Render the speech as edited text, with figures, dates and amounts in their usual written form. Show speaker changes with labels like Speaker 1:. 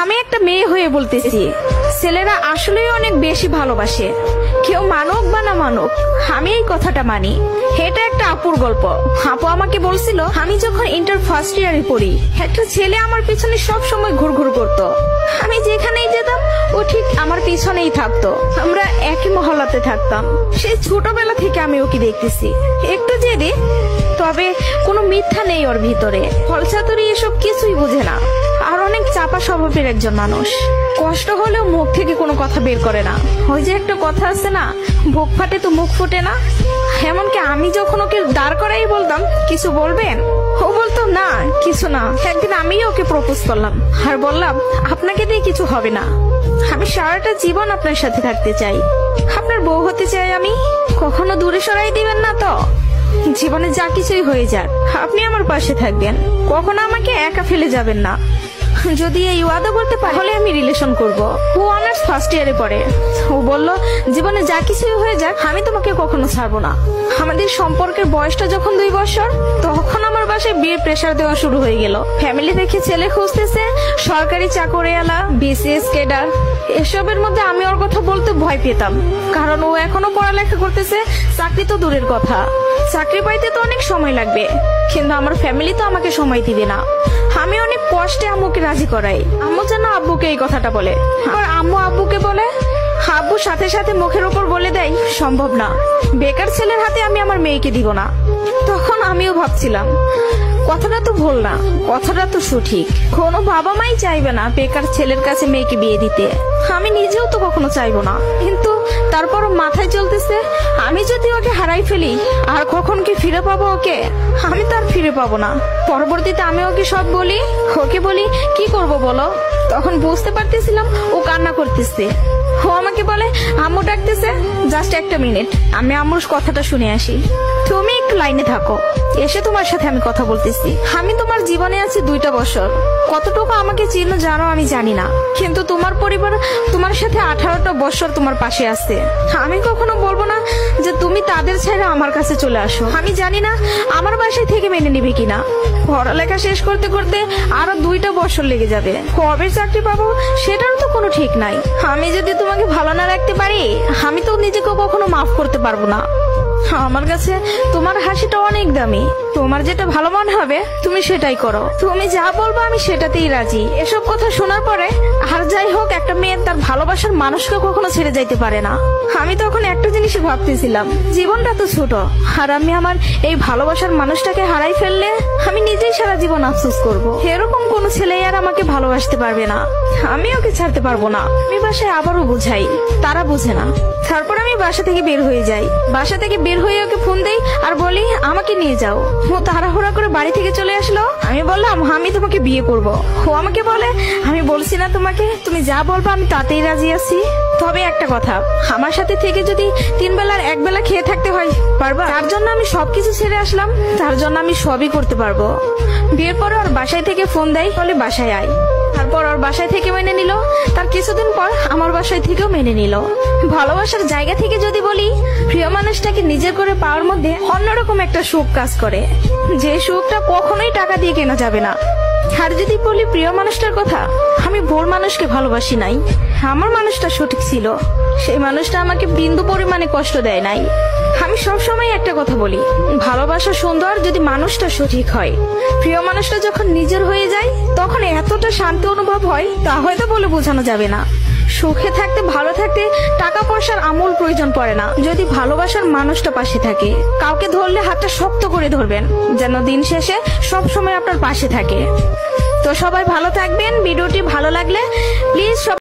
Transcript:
Speaker 1: আমি একটা মেয়ে হয়ে বলতেছি, ছেলেরা আসলেই অনেক বেশি ভালোবাসে। কেউ মানুক বা না মানুক, আমি এই কথাটা মানি। এটা একটা আপুর গল্প। আপু আমাকে বলছিল, আমি যখন ইন্টার ফার্স্ট ইয়ারে পড়ি, একটা ছেলে আমার পিছনে সব সময় ঘুরঘুর করতো। আমি যেখানেই যেতাম ও ঠিক আমার পিছনেই থাকতো। আমরা একই মহল্লাতে থাকতাম। সেই ছোটবেলা থেকে আমি ওকে দেখতেছি। একটু জেদি, তবে কোনো মিথ্যা নেই ওর ভিতরে। ফলচাতুরি এসব কিছুই বুঝে না, আর অনেক চাপা স্বভাবের একজন মানুষ। কষ্ট হলেও মুখ থেকে কোনো কথা বের করে না। ওই যে একটা কথা আছে না, বুক ফাটে তো মুখ ফুটে না। এমনকি আমি যখন ওকে দাঁড় করাই বলতাম, কিছু বলবেন, ও বলতো না কিছু না। একদিন আমি ওকে প্রপোজ করলাম আর বললাম, আপনাকে দিয়ে কিছু হবে না, আমি সারাটা জীবন আপনার সাথে থাকতে চাই, আপনার বউ হতে চাই আমি। কখনো দূরে সরাই দিবেন না তো? জীবনে যা কিছুই হয়ে যাক, আপনি আমার পাশে থাকবেন, কখনো আমাকে একা ফেলে যাবেন না। যদি এই ওয়াদা করতে পারে তাহলে আমি রিলেশন করব। ও অনার্স ফার্স্ট ইয়ারে পড়ে। ও বলল, জীবনে যা কিছুই হয়ে যাক, আমি তোমাকে কখনো ছাড়বো না। আমাদের সম্পর্কের বয়সটা যখন 2 বছর, তখন আমার বাসায় বিয়ের প্রেসার দেওয়া শুরু হয়ে গেল। ফ্যামিলি থেকে ছেলে খুঁজতেছে, সরকারি চাকরিওয়ালা, বিসিএস ক্যাডার। এসবের মধ্যে আমি ওর কথা বলতে ভয় পেতাম, কারণ ও এখনো পড়ালেখা করতেছে। চাকরি তো দূরের কথা, চাকরি পাইতে তো অনেক সময় লাগবে, কিন্তু আমার ফ্যামিলি তো আমাকে সময় দিবে না। আমি অনেক কষ্টে আম্মুকে রাজি করাই। আম্মু যেন আব্বুকে এই কথাটা বলে, আর আম্মু আব্বুকে বলে। আব্বু সাথে সাথে মুখের উপর বলে দেয়, সম্ভব না, বেকার ছেলের হাতে আমি আমার মেয়েকে দিব না। তখন আমিও ভাবছিলাম, কথাটা তো ভুল না, কথাটা তো সঠিক। কোনো বাবা মাই চাইবে না বেকার ছেলের কাছে মেয়েকে বিয়ে দিতে। আমি নিজেও তো কখনো চাইবো না, কিন্তু তারপরও মাথায় চলতেছে, আমি যদি ওকে হারাই ফেলি, আর কখন কি ফিরে পাবো ওকে? আমি তো আর ফিরে পাবো না। পরবর্তীতে আমি ওকে সব বলি, ওকে বলি কি করব বলো। তখন বুঝতে পারতেছিলাম ও কান্না করতেছে। ও আমাকে বলে, আম্মু ডাকতেছে, জাস্ট একটা মিনিট, আমি আম্মুর কথাটা শুনে আসি। তুমি একটু লাইনে থাকো, এসে তোমার সাথে আমি কথা বলতেছি। আমি তোমার জীবনে আছি 2টা বছর, কতটুকু আমাকে চিনো জানো আমি জানি না, কিন্তু তোমার পরিবার তোমার সাথে 18টা বছর তোমার পাশে আছে। আমি কখনো বলবো না যে তুমি তাদের ছেড়ে আমার কাছে চলে আসো। আমি জানি না আমার বাসায় থেকে মেনে নিবে কিনা। পড়ালেখা শেষ করতে করতে আরো 2টা বছর লেগে যাবে, কবে চাকরি পাবো সেটারও তো কোনো ঠিক নাই। আমি যদি তোমাকে ভালো না রাখতে পারি, আমি তো নিজেকে কখনো মাফ করতে পারবো না। আমার কাছে তোমার হাসিটা অনেক দামি, তোমার যেটা ভালো মনে হবে তুমি সেটাই করো। তুমি যা বলবো আমি সেটাতেই রাজি। এসব কথা শোনার পরে, আর যাই হোক, একটা মেয়ে তার ভালোবাসার মানুষকে কখনো ছেড়ে যাইতে পারে না। আমি তখন একটা জিনিসই ভাবতেছিলাম, জীবনটা তো ছোট, আর আমি আমার এই ভালোবাসার মানুষটাকে হারাই ফেললে আমি নিজেই সারা জীবন আফসোস করব। এরকম কোন ছেলে আর আমাকে ভালোবাসতে পারবে না, আমি ওকে ছাড়তে পারবো না। আমি বাসায় আবারও বুঝাই, তারা বুঝে না। তারপর আমি বাসা থেকে বের হয়ে যাই। বাসা থেকে বের হয়ে ওকে ফোন দেই আর বলি, আমাকে নিয়ে যাও। ও তাড়াহুড়া করে বাড়ি থেকে চলে আসলো। আমি বললাম, আমি তোমাকে বিয়ে করব। ও আমাকে বলে, আমি বলছি না তোমাকে, তুমি যা বলবো আমি তাতেই রাজি আছি। তবে একটা কথা, আমার সাথে থেকে যদি 3 বেলার 1 বেলা খেয়ে থাকতে হয়, পারবা? তার জন্য আমি সবকিছু ছেড়ে আসলাম, তার জন্য আমি সবই করতে পারবো। বিয়ের পরে ওর বাসায় থেকে ফোন দেয়, বলে বাসায় আয়। তারপর ওর বাসায় থেকে মেনে নিল। তার কিছুদিন পর আমার বাসায় থেকেও মেনে নিল। ভালোবাসার জায়গা থেকে যদি বলি, প্রিয় মানুষটাকে নিজের করে পাওয়ার মধ্যে অন্যরকম একটা সুখ কাজ করে, যে সুখটা কখনোই টাকা দিয়ে কেনা যাবে না। আর যদি বলি প্রিয় মানুষটার কথা, আমি ভুল মানুষকে ভালোবাসি নাই, আমার মানুষটা সঠিক ছিল। সেই মানুষটা আমাকে বিন্দু পরিমাণে কষ্ট দেয় নাই। আমি সবসময় একটা কথা বলি, ভালোবাসা সুন্দর যদি মানুষটা সঠিক হয়। প্রিয় মানুষটা যখন নিজের হয়ে যায়, তখন এতটা শান্তি অনুভব হয়, তা হয়তো বলে বোঝানো যাবে না। সুখে থাকতে, ভালো থাকতে টাকা পয়সার আমূল প্রয়োজন পড়ে না, যদি ভালোবাসার মানুষটা পাশে থাকে। কাউকে ধরলে হাতটা শক্ত করে ধরবেন, যেন দিন শেষে সব সময় আপনার পাশে থাকে। তো সবাই ভালো থাকবেন। ভিডিওটি ভালো লাগলে প্লিজ